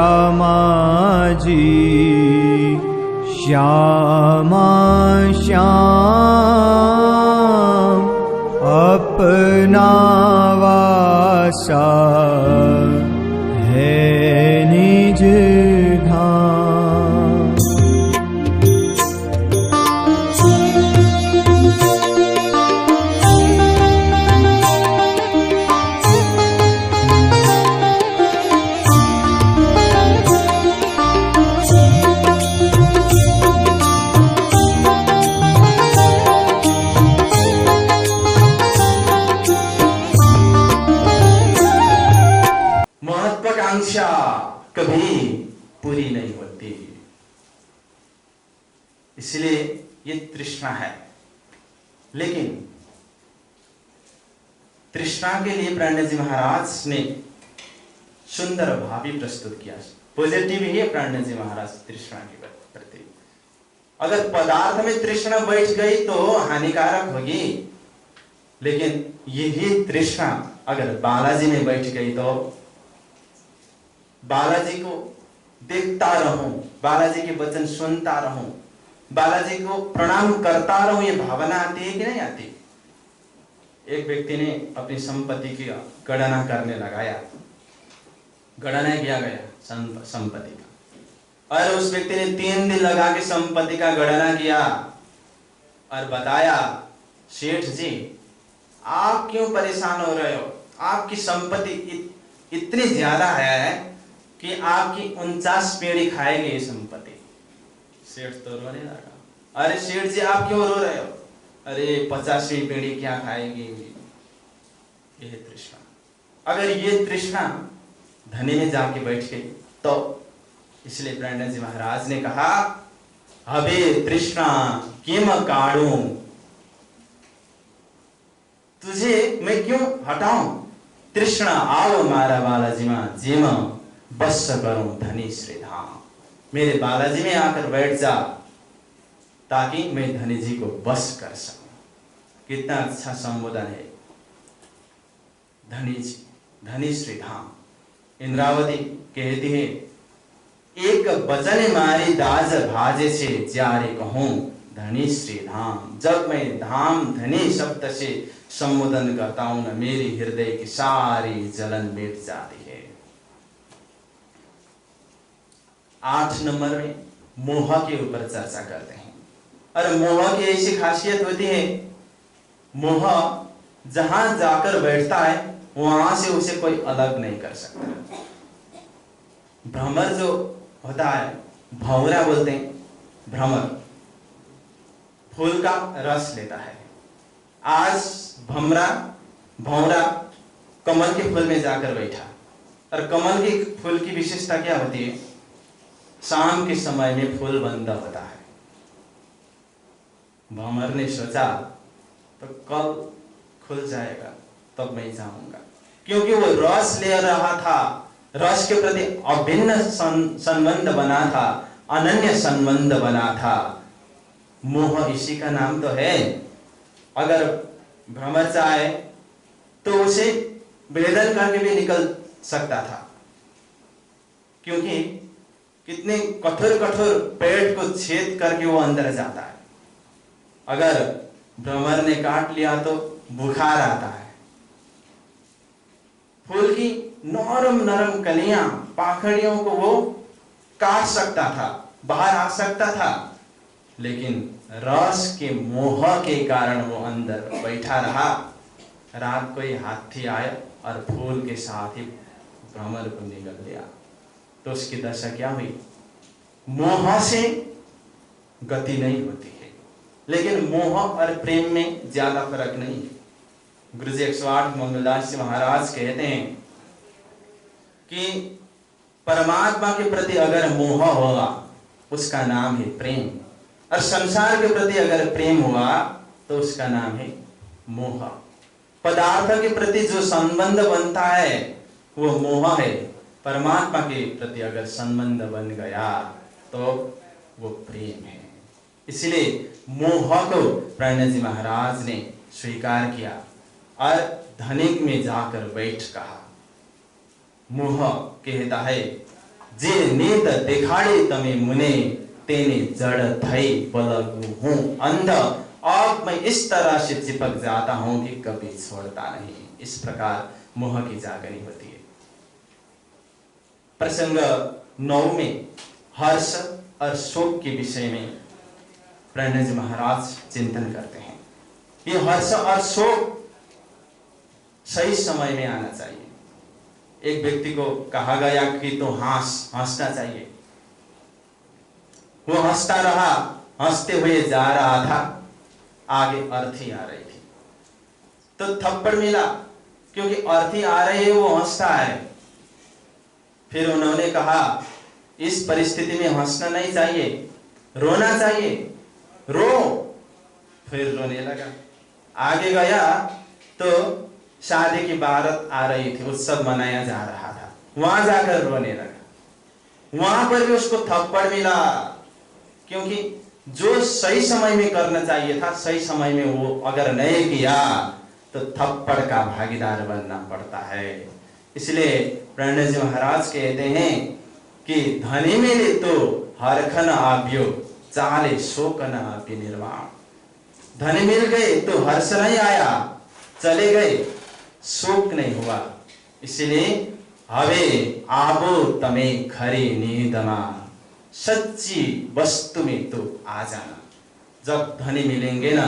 श्यामा जी श्यामा श्याम अपना वासा है निज धाम। महत्वाकांक्षा कभी पूरी नहीं होती, इसलिए ये तृष्णा है। लेकिन तृष्णा के लिए प्राण जी महाराज ने सुंदर भाव भी प्रस्तुत किया। पॉजिटिव ही है प्राण जी महाराज तृष्णा के प्रति। अगर पदार्थ में तृष्णा बैठ गई तो हानिकारक होगी, लेकिन यही तृष्णा अगर बालाजी में बैठ गई तो बालाजी को देखता रहूं, बालाजी के वचन सुनता रहूं, बालाजी को प्रणाम करता रहूं, ये भावना आती है कि नहीं आती? एक व्यक्ति ने अपनी संपत्ति की गणना करने लगाया, गणना किया गया संपत्ति का, और उस व्यक्ति ने 3 दिन लगा के संपत्ति का गणना किया और बताया, सेठ जी आप क्यों परेशान हो रहे हो? आपकी संपत्ति इतनी ज्यादा है कि आपकी 49 पीढ़ी खाएगी ये संपत्ति। सेठ तो रोने लगा, अरे सेठ जी आप क्यों रो रहे हो? अरे 50वीं पीढ़ी क्या खाएगी? यह तृष्णा, अगर ये तृष्णा धनी में जाके बैठ गई तो इसलिए प्राण जी महाराज ने कहा, अबे तृष्णा किम काढ़ू, तुझे मैं क्यों हटाऊं? तृष्णा आओ मारा बालाजी मां जिम बस करूं धनी श्री धाम। मेरे बालाजी में आकर बैठ जा ताकि मैं धनी जी को बस कर सकूं। कितना अच्छा संबोधन है, धनी जी, धनी श्री धाम। इंद्रावती कहती है, एक बचन मारी दाज भाजे से जारे कहूं धनी श्री धाम। जब मैं धाम धनी शब्द से संबोधन करता हूं ना, मेरी हृदय की सारी जलन मिट जाती है। 8 नंबर में मोह के ऊपर चर्चा करते हैं। और मोह की ऐसी खासियत होती है, मोह जहां जाकर बैठता है वहां से उसे कोई अलग नहीं कर सकता। भ्रमर जो होता है, भंवरा बोलते हैं, भ्रमर फूल का रस लेता है। आज भंवरा कमल के फूल में जाकर बैठा, और कमल के फूल की विशेषता क्या होती है? शाम के समय में फूल बंद होता है। भंवर ने सोचा तो कल खुल जाएगा तब मैं जाऊंगा, क्योंकि वो रस ले रहा था, रस के प्रति अभिन्न संबंध बना था, अनन्य संबंध बना था। मोह इसी का नाम तो है। अगर भ्रमर चाहे तो उसे भेदन करके भी निकल सकता था, क्योंकि कितने कठोर कठोर पेट को छेद करके वो अंदर जाता है। अगर भ्रमर ने काट लिया तो बुखार आता है। फूल की नरम नरम कलियां, पाखड़ियों को वो काट सकता था, बाहर आ सकता था, लेकिन रस के मोह के कारण वो अंदर बैठा रहा। रात को ही हाथी आया और फूल के साथ ही भ्रमर को निगल लिया। तो उसकी दशा क्या हुई? मोह से गति नहीं होती है, लेकिन मोह और प्रेम में ज्यादा फर्क नहीं है। गुरु जी 108 मंगलदास जी महाराज कहते हैं कि परमात्मा के प्रति अगर मोह होगा उसका नाम है प्रेम, और संसार के प्रति अगर प्रेम हुआ तो उसका नाम है मोह। पदार्थ के प्रति जो संबंध बनता है वो मोह है, परमात्मा के प्रति अगर संबंध बन गया तो वो प्रेम है। इसलिए मोह को प्राण जी महाराज ने स्वीकार किया और धनिक में जाकर बैठ कहा। मोह कहता है જે નીત દેખાડે તમે मुने तेने जड़ थई पलगू हूँ अंध। अब मैं इस तरह से चिपक जाता हूं कि कभी छोड़ता नहीं। इस प्रकार मोह की जागनी होती है। प्रसंग 9 में हर्ष और शोक के विषय में प्रणय जी महाराज चिंतन करते हैं। ये हर्ष और शोक सही समय में आना चाहिए। एक व्यक्ति को कहा गया कि तो हंसना चाहिए। वो हंसता रहा, हंसते हुए जा रहा था, आगे अर्थी आ रही थी तो थप्पड़ मिला, क्योंकि अर्थी आ रही है, वो हंसता है। फिर उन्होंने कहा इस परिस्थिति में हंसना नहीं चाहिए, रोना चाहिए, रो। फिर रोने लगा। आगे गया तो शादी की बारात आ रही थी, उत्सव मनाया जा रहा था, वहां जाकर रोने लगा। वहां पर भी उसको थप्पड़ मिला, क्योंकि जो सही समय में करना चाहिए था, सही समय में वो अगर नहीं किया तो थप्पड़ का भागीदार बनना पड़ता है। इसलिए प्रणय जी महाराज कहते हैं कि धनी मिले तो हरखन आव्यो, चाले शोकन आव्य निर्वाण। धनी मिल गए तो हर्ष नहीं आया, चले गए शोक नहीं हुआ। इसलिए हवे आबो तमे खरी नींदमा, सच्ची वस्तु में तो आ जाना। जब धनी मिलेंगे ना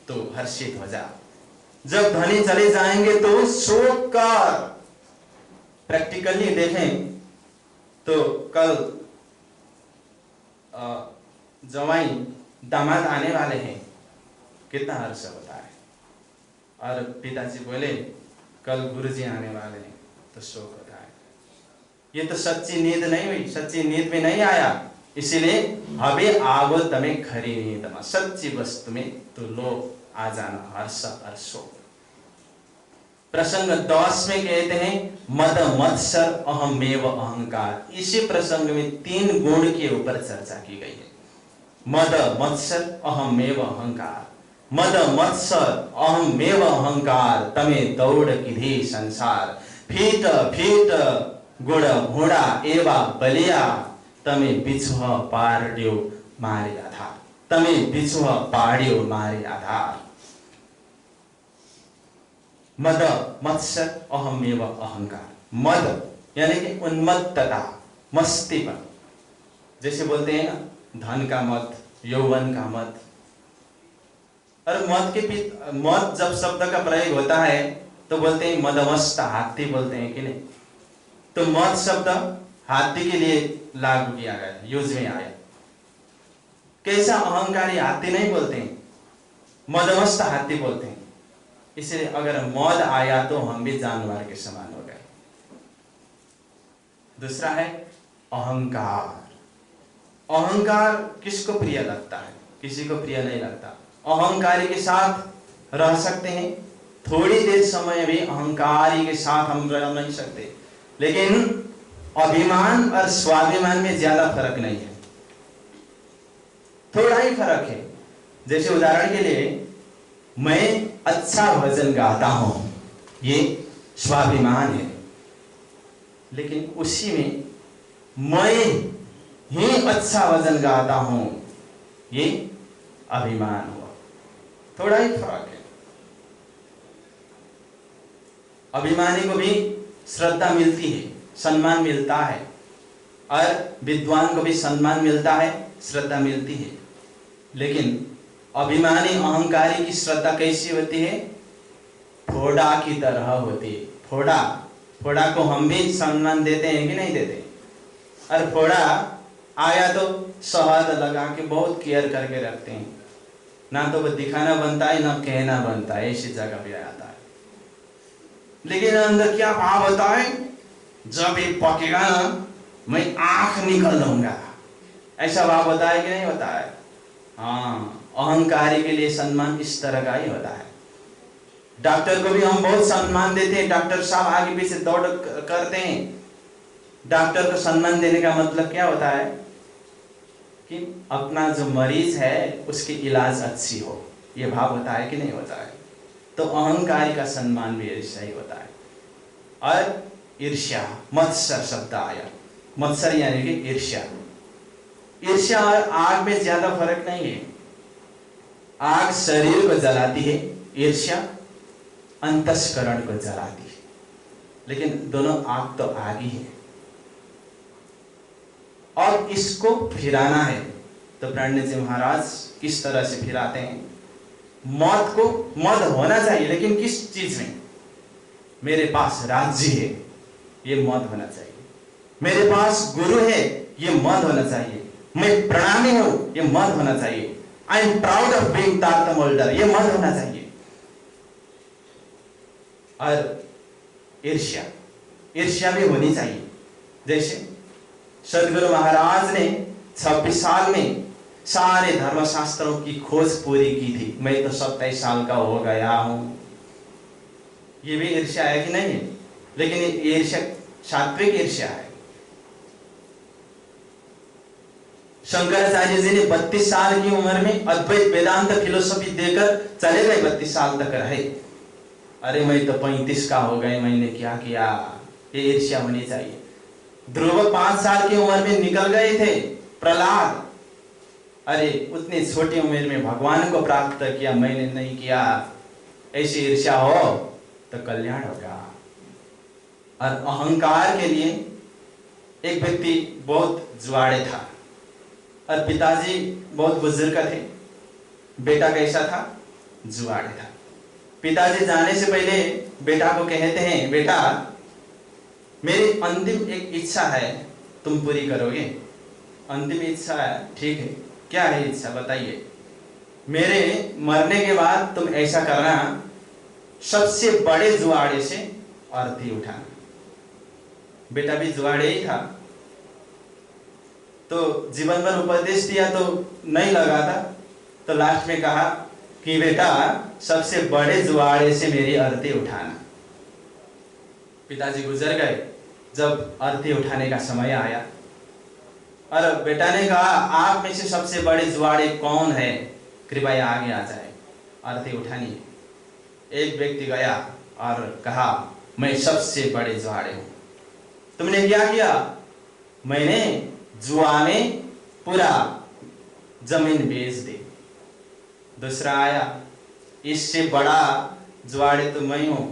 तो हर्षित हो जा, जब धनी चले जाएंगे तो शोक कर। प्रैक्टिकली देखें तो कल जवाई दामाद आने वाले हैं, कितना हर्ष होता है। और पिताजी बोले कल गुरुजी आने वाले हैं, तो शोक होता है। ये तो सच्ची नींद नहीं हुई, सच्ची नींद में नहीं आया। इसीलिए हवे आवो तमे खरी नींद में, सच्ची वस्तु में तो लो आ जाना, हर्ष और शोक। प्रसंग 10 में कहते हैं मद मत्सर अहमेव अहंकार। इसी प्रसंग में 3 गुण के ऊपर चर्चा की गई है। मद मत्सर अहमेव अहंकार। मद मत्सर अहमेव अहंकार, तमे दौड़ किधी संसार। फीट फीट गुण घोड़ा एवा बलिया, तमे बिछुह पाड्यो मारे आधार। तमे बिछुह पाड्यो मारे आधार। मद मत्सर अहमेव अहंकार। मद यानी कि उन्मत्तता, मस्तीपन। जैसे बोलते हैं ना, धन का मद, यौवन का मद। और मद जब शब्द का प्रयोग होता है तो बोलते हैं मदमस्त हाथी, बोलते हैं कि नहीं। तो मद शब्द हाथी के लिए लागू किया गया, यूज में आया। कैसा अहंकारी हाथी नहीं बोलते हैं, मदमस्त हाथी बोलते हैं। इसलिए अगर मद आया तो हम भी जानवर के समान हो गए। दूसरा है अहंकार। अहंकार किसको प्रिय लगता है? किसी को प्रिय नहीं लगता। अहंकारी के साथ रह सकते हैं, थोड़ी देर समय भी अहंकारी के साथ हम रह नहीं सकते, लेकिन अभिमान और स्वाभिमान में ज्यादा फर्क नहीं है, थोड़ा ही फर्क है। जैसे उदाहरण के लिए, मैं अच्छा भजन गाता हूं, ये स्वाभिमान है, लेकिन उसी में मैं ही अच्छा भजन गाता हूं, ये अभिमान हुआ। थोड़ा ही फर्क है। अभिमानी को भी श्रद्धा मिलती है, सम्मान मिलता है, और विद्वान को भी सम्मान मिलता है, श्रद्धा मिलती है। लेकिन अभिमानी अहंकारी की श्रद्धा कैसी होती है? फोड़ा की तरह होती है। फोड़ा को हम भी सम्मान देते हैं कि नहीं देते? और फोड़ा आया तो शहद लगा के बहुत केयर करके रखते हैं, ना तो वो दिखाना बनता है ना कहना बनता है, ऐसी जगह भी आता है। लेकिन अंदर क्या भाव होता है? जब ये पकेगा ना, मैं आंख निकल दूंगा, ऐसा भाव होता है कि नहीं होता है? हाँ, अहंकारी के लिए सम्मान इस तरह का ही होता है। डॉक्टर को भी हम बहुत सम्मान देते हैं, डॉक्टर साहब आगे पीछे दौड़ करते हैं। डॉक्टर को सम्मान देने का मतलब क्या होता है? कि अपना जो मरीज है उसकी इलाज अच्छी हो, ये भाव होता है कि नहीं होता है? तो अहंकारी का सम्मान भी ऐसा ही होता है। और ईर्ष्या, मत्सर शब्द आया। मत्सर यानी कि ईर्ष्या। ईर्ष्या और आग में ज्यादा फर्क नहीं है। आग शरीर को जलाती है, ईर्ष्या अंतस्करण को जलाती है, लेकिन दोनों आग तो आग ही है। और इसको फिराना है तो पंडित जी महाराज किस तरह से फिराते हैं? मौत को मद होना चाहिए, लेकिन किस चीज में? मेरे पास राज्य है, ये मद होना चाहिए। मेरे पास गुरु है, ये मद होना चाहिए। मैं प्रणामी हूं, ये मद होना चाहिए। I am proud of being तारतम होल्डर, ये मद होना चाहिए। और ईर्ष्या, ईर्ष्या भी होनी चाहिए। जैसे सदगुरु महाराज ने 26 साल में सारे धर्मशास्त्रों की खोज पूरी की थी। मैं तो 27 साल का हो गया हूं। ये भी ईर्ष्या है कि नहीं है? लेकिन ये ईर्ष्या सात्विक ईर्ष्या है। शंकराचार्य जी ने 32 साल की उम्र में अद्वैत वेदांत फिलोसफी देकर चले गए, 32 साल तक रहे। अरे मैं तो 35 का हो गए, मैंने क्या किया? ये ईर्ष्या होनी चाहिए। ध्रुव 5 साल की उम्र में निकल गए थे। प्रहलाद, अरे उतनी छोटी उम्र में भगवान को प्राप्त किया, मैंने नहीं किया। ऐसी ईर्ष्या हो तो कल्याण होगा। और अहंकार के लिए एक व्यक्ति बहुत जुआड़े था, और पिताजी बहुत बुजुर्ग थे। बेटा कैसा था? जुआड़े था। पिताजी जाने से पहले बेटा को कहते हैं, बेटा मेरी अंतिम एक इच्छा है, तुम पूरी करोगे? अंतिम इच्छा है, ठीक है, क्या है इच्छा बताइए? मेरे मरने के बाद तुम ऐसा करना, सबसे बड़े जुआड़े से अर्थी उठाना। बेटा भी जुआड़े ही था, तो जीवन भर उपदेश दिया तो नहीं लगा था, तो लास्ट में कहा कि बेटा सबसे बड़े जुआड़े से मेरी अर्थी उठाना। पिताजी गुजर गए। जब अर्थी उठाने का समय आया, और बेटा ने कहा आप में से सबसे बड़े जुआड़े कौन है, कृपया आगे आ जाए, अर्थी उठानी है। एक व्यक्ति गया और कहा मैं सबसे बड़े जुआड़े हूं। तुमने क्या किया? मैंने जुआ में पूरा जमीन बेच दी। दूसरा आया, इससे बड़ा जुआड़े तो मैं हूं,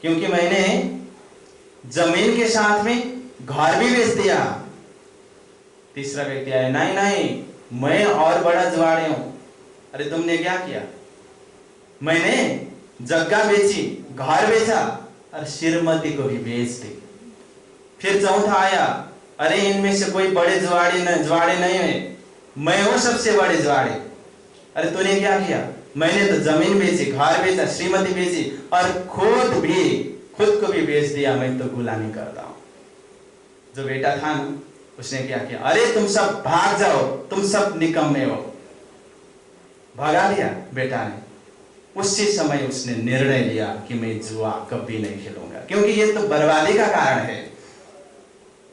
क्योंकि मैंने जमीन के साथ में घर भी बेच दिया। तीसरा व्यक्ति आया, नहीं नहीं मैं और बड़ा जुआड़े हूं। अरे तुमने क्या किया? मैंने जगह बेची, घर बेचा और श्रीमती को भी बेच दी। फिर चौथा आया, अरे इनमें से कोई बड़े जुआड़े नहीं है, मैं हूं सबसे बड़े जुआड़े। अरे तूने क्या किया? मैंने तो जमीन बेची, घर बेचा, श्रीमती बेची और खुद को भी बेच दिया। मैं तो गुलामी करता हूं। जो बेटा था ना, उसने क्या किया? अरे तुम सब भाग जाओ, तुम सब निकम्मे हो। भगा दिया बेटा ने। उसी समय उसने निर्णय लिया कि मैं जुआ कभी नहीं खेलूंगा, क्योंकि ये तो बर्बादी का कारण है।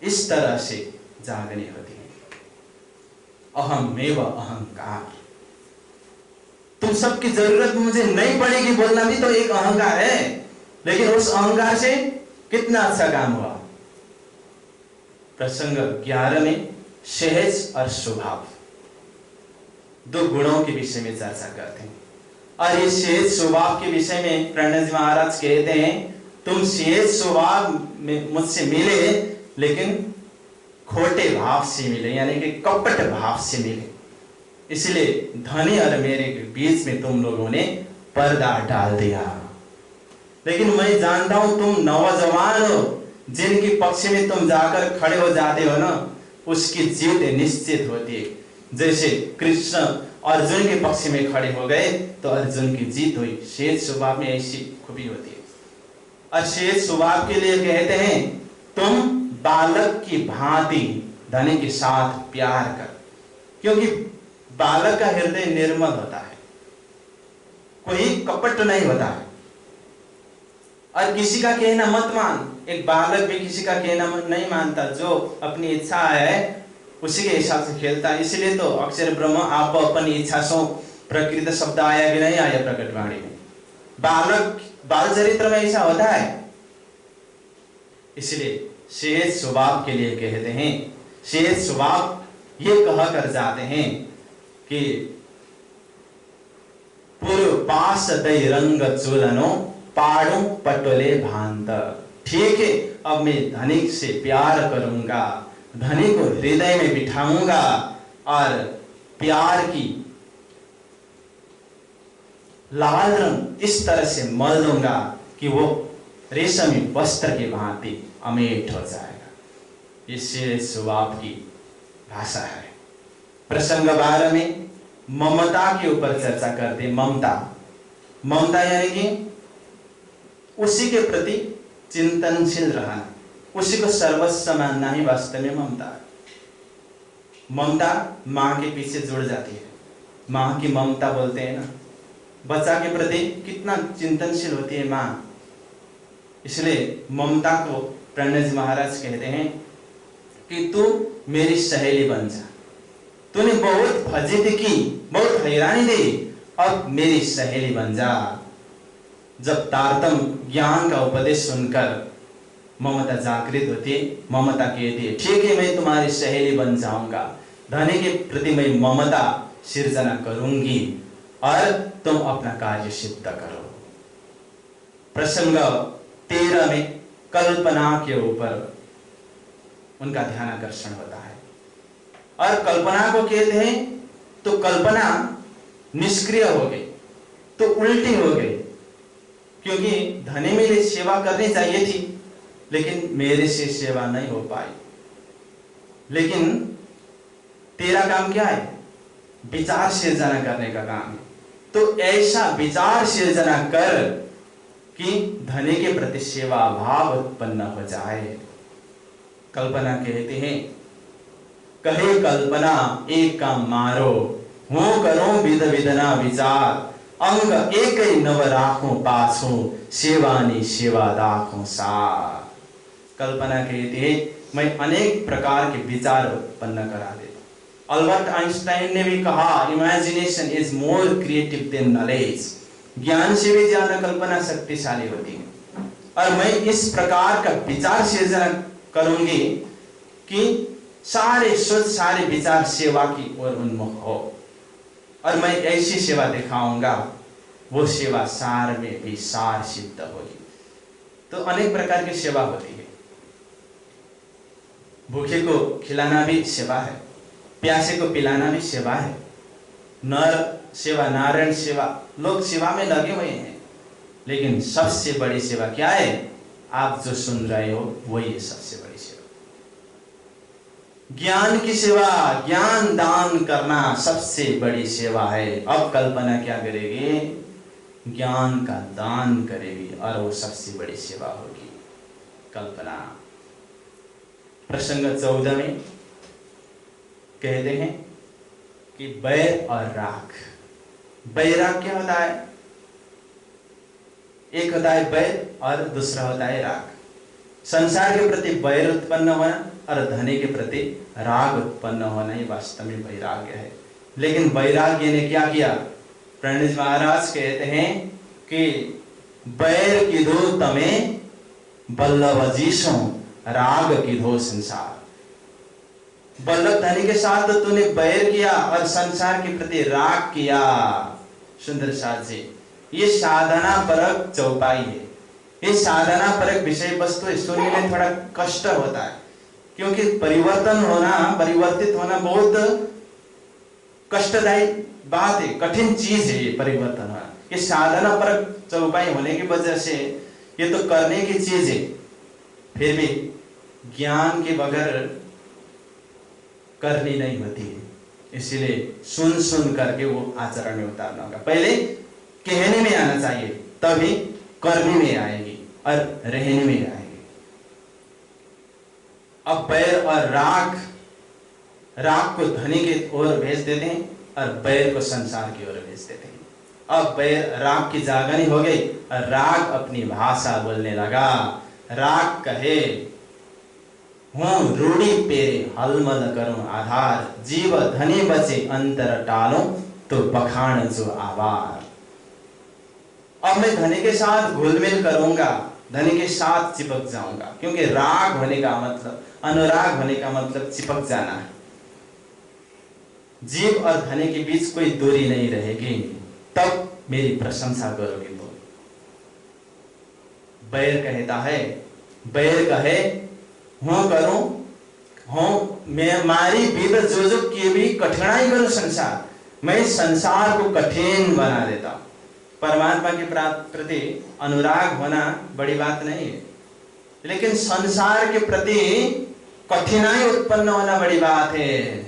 इस तरह से जागनी होती है। अहमेव अहंकार। तुम सबकी जरूरत मुझे नहीं पड़ेगी बोलना भी तो एक अहंकार है, लेकिन उस अहंकार से कितना अच्छा काम हुआ। प्रसंग 11 में सहज और स्वभाव, दो गुणों के विषय में चर्चा करते हैं। और ये सहज स्वभाव के विषय में प्रणय जी महाराज कहते हैं, तुम सहज स्वभाव में मुझसे मिले, लेकिन खोटे भाव से मिले, यानी कि कपट भाव से मिले। इसलिए धनी और मेरे के बीच में तुम लोगों ने पर्दा डाल दिया। लेकिन मैं जानता हूं तुम नौजवान हो, जिनके पक्ष में तुम जाकर खड़े हो जाते हो ना, उसकी जीत निश्चित होती है। जैसे कृष्ण अर्जुन के पक्ष में खड़े हो गए तो अर्जुन की जीत हुई। सहज स्वभाव में ऐसी खूबी होती है। और सहज स्वभाव के लिए कहते हैं, तुम बालक की भांति धनी के साथ प्यार कर, क्योंकि बालक का हृदय निर्मल होता है, कोई कपट नहीं होता है। और किसी का कहना मत मान। एक बालक भी किसी का कहना नहीं मानता, जो अपनी इच्छा है उसी के हिसाब से खेलता है। इसलिए तो अक्षर ब्रह्म आप अपनी इच्छा सो प्रकृत शब्द आया कि नहीं आया प्रकटवाणी में। बाल चरित्र में ऐसा होता है। इसलिए सहज स्वभाव के लिए कहते हैं, शेष स्वभाव ये कह कर जाते हैं कि पूर्व पास दई रंग चोलनो पाड़ू पटोले भांत। ठीक है, अब मैं धनिक से प्यार करूंगा, धनिक को हृदय में बिठाऊंगा और प्यार की लाल रंग इस तरह से मल दूंगा कि वो रेशमी वस्त्र की भांति अमेठ हो जाएगा। ये शेष स्वभाव की भाषा है। प्रसंग 12 में ममता के ऊपर चर्चा करते। ममता यानी कि उसी के प्रति चिंतनशील रहना, उसी को सर्वस्व मानना ही वास्तव में ममता है। ममता माँ के पीछे जुड़ जाती है। माँ की ममता बोलते हैं ना, बच्चा के प्रति कितना चिंतनशील होती है माँ। इसलिए ममता को प्रणय जी महाराज कहते हैं कि तू मेरी सहेली बन जा। तूने बहुत फजीती की, बहुत हैरानी दी, अब मेरी सहेली बन जा। जब तारतम ज्ञान का उपदेश सुनकर ममता जागृत होती है, ममता कहती है ठीक है, मैं तुम्हारी सहेली बन जाऊंगा, धनी के प्रति मैं ममता सिर्जना करूंगी और तुम अपना कार्य सिद्ध करो। प्रसंग 13 में कल्पना के ऊपर उनका ध्यान आकर्षण होता है और कल्पना को कहते हैं तो कल्पना निष्क्रिय हो गई, तो उल्टी हो गई, क्योंकि धनी मेरी सेवा करनी चाहिए थी लेकिन मेरे से सेवा नहीं हो पाई। लेकिन तेरा काम क्या है? विचार सिर्जना करने का काम है। तो ऐसा विचार सिर्जना कर कि धनी के प्रति सेवा भाव उत्पन्न हो जाए। कल्पना कहते हैं कहे कल्पना एक काम मारो, हूं करो विध विधना विचार, अंग एक ही नव राखो पाछो, सेवानी सेवा दाखो सार। कल्पना कहते हैं मैं अनेक प्रकार के विचार उत्पन्न करा देता। अल्बर्ट आइंस्टाइन ने भी कहा imagination is more creative than knowledge. ज्ञान से भी ज्यादा कल्पना शक्तिशाली होती है। और मैं इस प्रकार का विचार सृजना करूंगी कि सारे सोच सारे विचार सेवा की ओर उन्मुख हो और मैं ऐसी सेवा दिखाऊंगा वो सेवा सार में भी सार सिद्ध होगी। तो अनेक प्रकार की सेवा होती है। भूखे को खिलाना भी सेवा है, प्यासे को पिलाना भी सेवा है। नर सेवा, नारायण सेवा, लोग सेवा में लगे हुए हैं, लेकिन सबसे बड़ी सेवा क्या है? आप जो सुन रहे हो वही है सबसे बड़ी सेवा। ज्ञान की सेवा, ज्ञान दान करना सबसे बड़ी सेवा है। अब कल्पना क्या करेगी? ज्ञान का दान करेगी और वो सबसे बड़ी सेवा होगी कल्पना। प्रसंग 14 में कहते हैं कि बैर और राग। बैराग क्या होता है? एक होता है बैर और दूसरा होता है राग। संसार के प्रति बैर उत्पन्न होना और धनी के प्रति राग उत्पन्न होना ही वास्तव में वैराग्य है। लेकिन वैराग्य ने क्या किया? प्रणय महाराज कहते हैं कि बैर की दो तमे बल्लभ जीसो, राग की दो संसार। बल्लभ धनी के साथ तो तूने बैर किया और संसार के प्रति राग किया। सुंदर साथ जी, ये साधना परक चौपाई है। ये साधना परक विषय वस्तु सुनने में थोड़ा कष्ट होता है, क्योंकि परिवर्तन होना, परिवर्तित होना बहुत कष्टदायी बात है, कठिन चीज है ये परिवर्तन होना। ये साधना परक चौपाई होने की वजह से ये तो करने की चीज है, फिर भी ज्ञान के बगैर करनी नहीं होती है। इसलिए सुन सुन करके वो आचरण में उतारना होगा। पहले कहने में आना चाहिए, तभी करने में आएगी और रहने में आएगी। अब बैर और राग, राग को धनी की ओर भेज देते हैं और बैर को संसार की ओर भेज देते हैं। अब बैर राग की जागनी हो गई और राग अपनी भाषा बोलने लगा। राग कहे हूं रूढ़ी पेरे हलमल करूं आधार, जीव धनी बचे अंतर टालो तो बखान जो आवार। अब मैं धनी के साथ घुलमिल करूंगा, धनी के साथ चिपक जाऊंगा, क्योंकि राग होने का मतलब अनुराग होने का मतलब चिपक जाना है। जीव और धनी के बीच कोई दूरी नहीं रहेगी, तब मेरी प्रशंसा करोगे तो। बैर कहता है, बैर कहे हूं करूं, हूं मैं मारी विद जो जो किए भी कठिनाई करूं संसार, मैं संसार को कठिन बना देता हूं। परमात्मा के प्रति अनुराग होना बड़ी बात नहीं है, लेकिन संसार के प्रति कठिनाई उत्पन्न होना बड़ी बात है।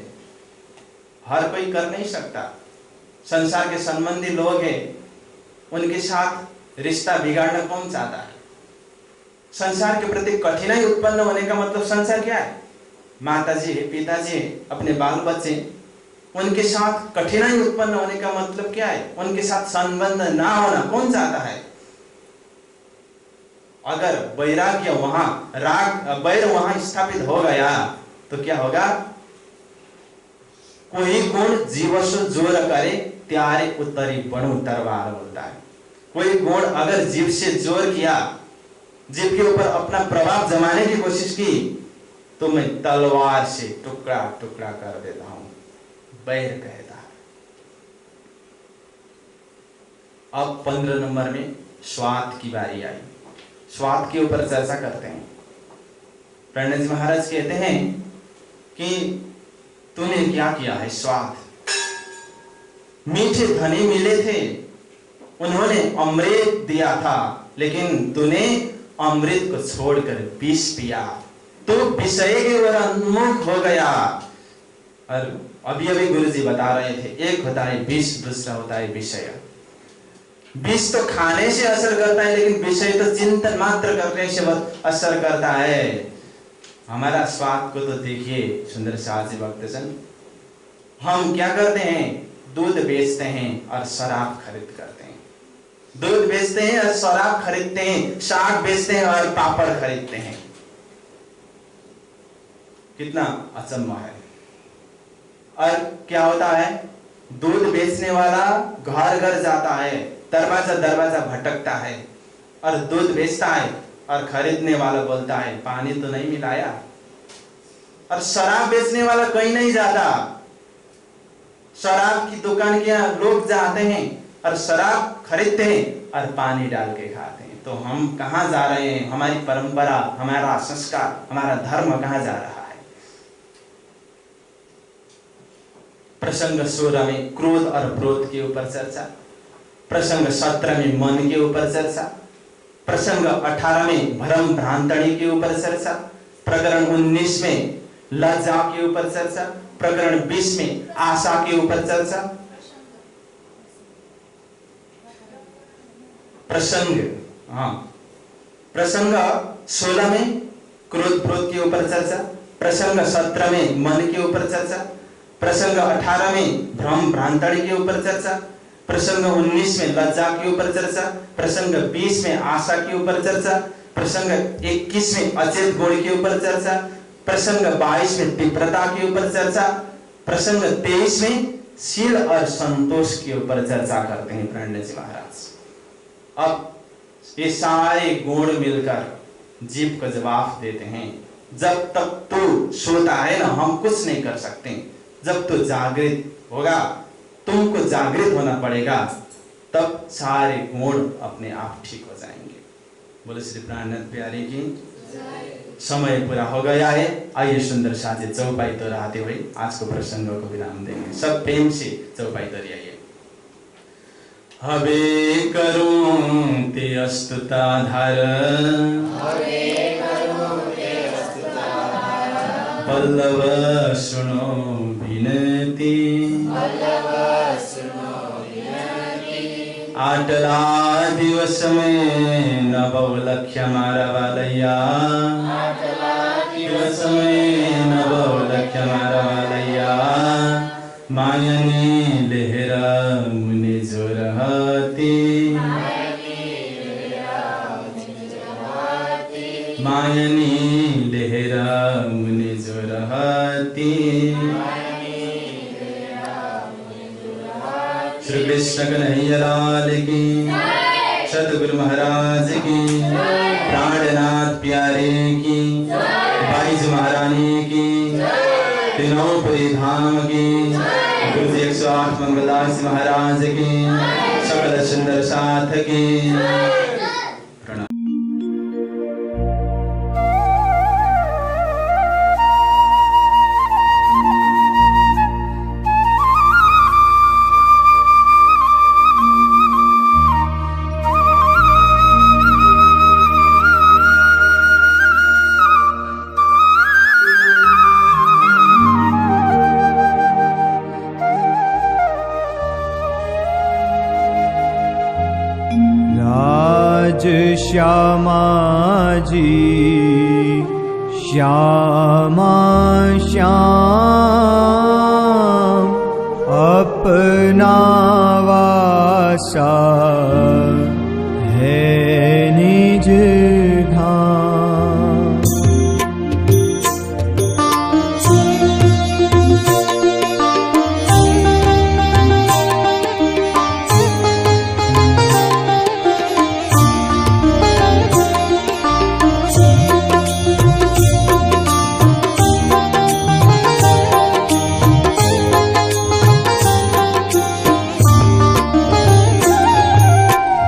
हर कोई कर नहीं सकता। संसार के संबंधी लोग हैं, उनके साथ रिश्ता बिगाड़ना कौन चाहता है? संसार के प्रति कठिनाई उत्पन्न होने का मतलब संसार क्या है? माताजी, पिताजी, अपने बाल बच्चे, उनके साथ कठिनाई उत्पन्न होने का मतलब क्या है? उनके साथ संबंध ना होना कौन चाहता है? अगर वैराग्य वहां, राग बैर वहां स्थापित हो गया तो क्या होगा? कोई गुण जीवस जोर करे त्यारे उत्तरी बणु तरवार बोलता है। कोई गुण अगर जीव से जोर किया, जीव के ऊपर अपना प्रभाव जमाने की कोशिश की, तो मैं तलवार से टुकड़ा टुकड़ा कर देता हूं, बैर कहता है। अब 15 नंबर में स्वार्थ की बारी आई। स्वार्थ के ऊपर चर्चा करते हैं। प्रणय जी महाराज कहते हैं कि तूने क्या किया है? स्वार्थ। मीठे धनी मिले थे, उन्होंने अमृत दिया था, लेकिन तूने अमृत को छोड़कर विष पिया, तो विषय के ओर उन्मुख हो गया। और अभी गुरुजी बता रहे थे, एक होता है विष, दूसरा होता है विषय। विष तो खाने से असर करता है, लेकिन विषय तो चिंतन मात्र करने से असर करता है। हमारा स्वाद को तो देखिए सुंदर शाह जी भक्तजन, हम क्या करते हैं? दूध बेचते हैं और शराब खरीद करते हैं। दूध बेचते हैं और शराब खरीदते हैं, साग बेचते हैं और पापड़ खरीदते हैं। कितना अचंभा है। और क्या होता है? दूध बेचने वाला घर घर जाता है, दरवाजा दरवाजा भटकता है और दूध बेचता है, और खरीदने वाला बोलता है पानी तो नहीं मिलाया। और शराब बेचने वाला कहीं नहीं जाता। शराब की दुकान के यहाँ लोग जाते हैं और शराब खरीदते हैं और पानी डाल के खाते हैं। तो हम कहाँ जा रहे हैं? हमारी परंपरा, हमारा संस्कार, हमारा धर्म कहाँ जा रहा है? प्रसंग 16 में क्रोध और क्रोध के ऊपर चर्चा, प्रसंग 17 में मन के ऊपर चर्चा, प्रसंग 18 में भ्रम भ्रांतणी के ऊपर चर्चा, प्रकरण 19 में लज्जा के ऊपर चर्चा, प्रकरण 20 में आशा के ऊपर चर्चा, प्रसंग 16 में क्रोध क्रोध के ऊपर चर्चा, प्रसंग 17 में मन के ऊपर चर्चा, प्रसंग 18 में भ्रम भ्रांतणी के ऊपर चर्चा, प्रसंग 19 में लज्जा के ऊपर चर्चा, प्रसंग 20 में आशा के ऊपर चर्चा, प्रसंग 21 में अचेत गुण के ऊपर चर्चा, प्रसंग 22 में तीव्रता के ऊपर चर्चा, प्रसंग 23 में शील और संतोष के ऊपर चर्चा करते हैं प्रणय जी महाराज। अब ये सारे गुण मिलकर जीव को जवाब देते हैं, जब तक तू सोता है ना, हम कुछ नहीं कर सकते। जब तू जागृत होगा, तुमको जागृत होना पड़ेगा, तब सारे गुण अपने आप ठीक हो जाएंगे। बोले श्री प्राणनाथ प्यारे की। समय पूरा हो गया है। आइए सुंदर साथी चौपाई तो रहते हुए आज को प्रसंगों को विराम देंगे। सब प्रेम से चौपाई तो आइए। हवे करूं ते अस्तुता धर, पल्लव सुनो विनती, आटला दिवस में नव लक्ष्य मारवालैया, दिवस में नव लक्ष्य मारवालैया, मायनी लेहरा मुनि जोरहती, मायनी लेहरा मुनि जोरहती। श्री कृष्ण कन्हैया लाल की, सतगुरु महाराज की, प्राणनाथ प्यारे की, बाईज महारानी तीनों पुरी धाम की, गुरु जी 108 मंगलदास महाराज की, सकल सुंदर साथ की। श्यामा जी श्यामा श्याम अपना वासा